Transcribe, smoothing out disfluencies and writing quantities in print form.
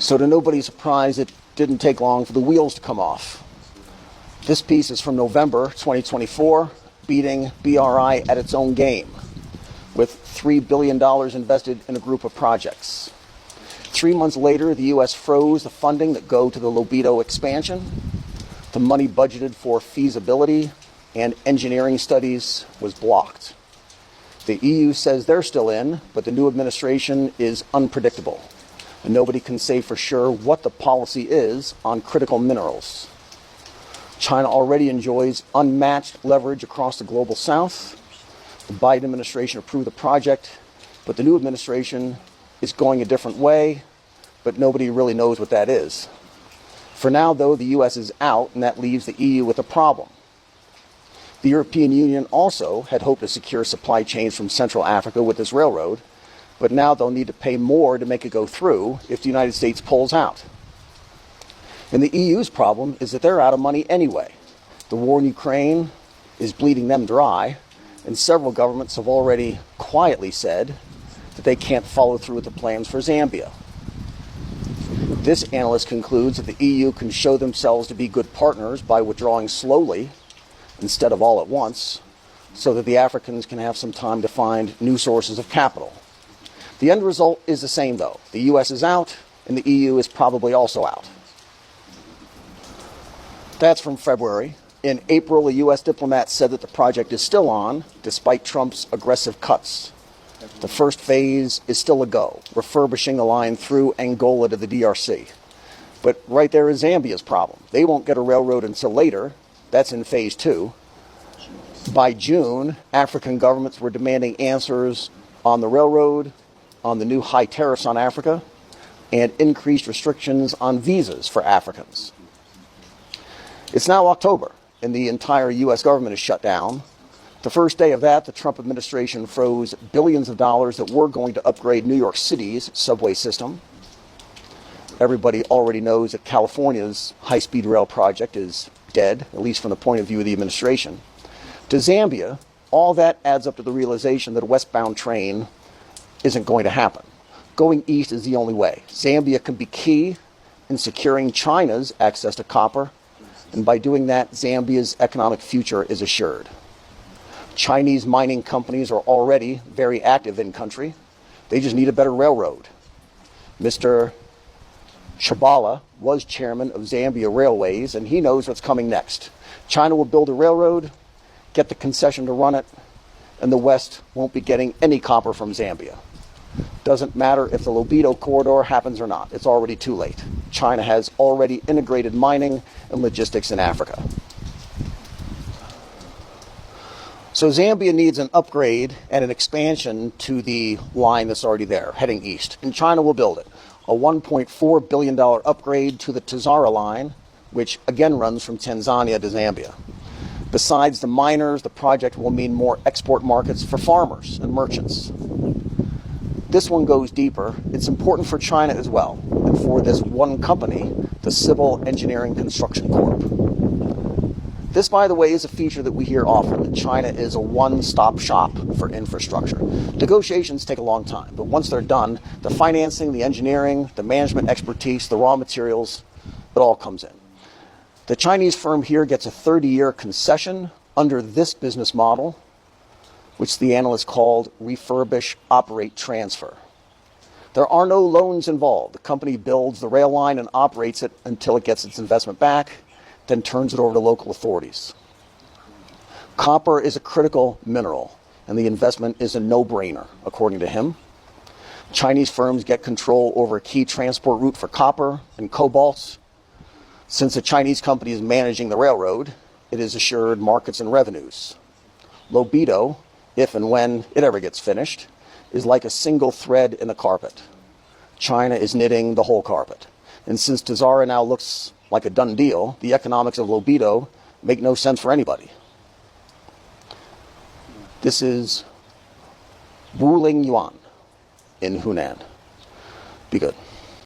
So to nobody's surprise, it didn't take long for the wheels to come off. This piece is from November 2024, beating BRI at its own game, with $3 billion invested in a group of projects. 3 months later, the U.S. froze the funding that go to the Lobito expansion. The money budgeted for feasibility and engineering studies was blocked. The EU says they're still in, but the new administration is unpredictable, and nobody can say for sure what the policy is on critical minerals. China already enjoys unmatched leverage across the global south. The Biden administration approved the project, but the new administration is going a different way, but nobody really knows what that is. For now, though, the U.S. is out, and that leaves the EU with a problem. The European Union also had hoped to secure supply chains from Central Africa with this railroad, but now they'll need to pay more to make it go through if the United States pulls out. And the EU's problem is that they're out of money anyway. The war in Ukraine is bleeding them dry, and several governments have already quietly said that they can't follow through with the plans for Zambia. This analyst concludes that the EU can show themselves to be good partners by withdrawing slowly instead of all at once, so that the Africans can have some time to find new sources of capital. The end result is the same, though. The U.S. is out, and the EU is probably also out. That's from February. In April, a U.S. diplomat said that the project is still on, despite Trump's aggressive cuts. The first phase is still a go, refurbishing the line through Angola to the DRC. But right there is Zambia's problem. They won't get a railroad until later. That's in phase 2. By June, African governments were demanding answers on the railroad, on the new high tariffs on Africa, and increased restrictions on visas for Africans. It's now October, and the entire U.S. government is shut down. The first day of that, the Trump administration froze billions of dollars that were going to upgrade New York City's subway system. Everybody already knows that California's high-speed rail project is dead, at least from the point of view of the administration. To Zambia, all that adds up to the realization that a westbound train isn't going to happen. Going east is the only way. Zambia can be key in securing China's access to copper, and by doing that, Zambia's economic future is assured. Chinese mining companies are already very active in country. They just need a better railroad. Mr. Shabala was chairman of Zambia Railways, and he knows what's coming next. China will build a railroad, get the concession to run it, and the West won't be getting any copper from Zambia. Doesn't matter if the Lobito corridor happens or not. It's already too late. China has already integrated mining and logistics in Africa. So Zambia needs an upgrade and an expansion to the line that's already there, heading east, and China will build it. A $1.4 billion upgrade to the Tazara line, which again runs from Tanzania to Zambia. Besides the miners, the project will mean more export markets for farmers and merchants. This one goes deeper. It's important for China as well, and for this one company, the Civil Engineering Construction Corp. This, by the way, is a feature that we hear often, that China is a one-stop shop for infrastructure. Negotiations take a long time, but once they're done, the financing, the engineering, the management expertise, the raw materials, it all comes in. The Chinese firm here gets a 30-year concession under this business model, which the analysts called refurbish, operate, transfer. There are no loans involved. The company builds the rail line and operates it until it gets its investment back, then turns it over to local authorities. Copper is a critical mineral, and the investment is a no-brainer, according to him. Chinese firms get control over a key transport route for copper and cobalt. Since the Chinese company is managing the railroad, it is assured markets and revenues. Lobito, if and when it ever gets finished, is like a single thread in the carpet. China is knitting the whole carpet. And since Tazara now looks like a done deal, the economics of Lobito make no sense for anybody. This is Wuling Yuan in Hunan. Be good.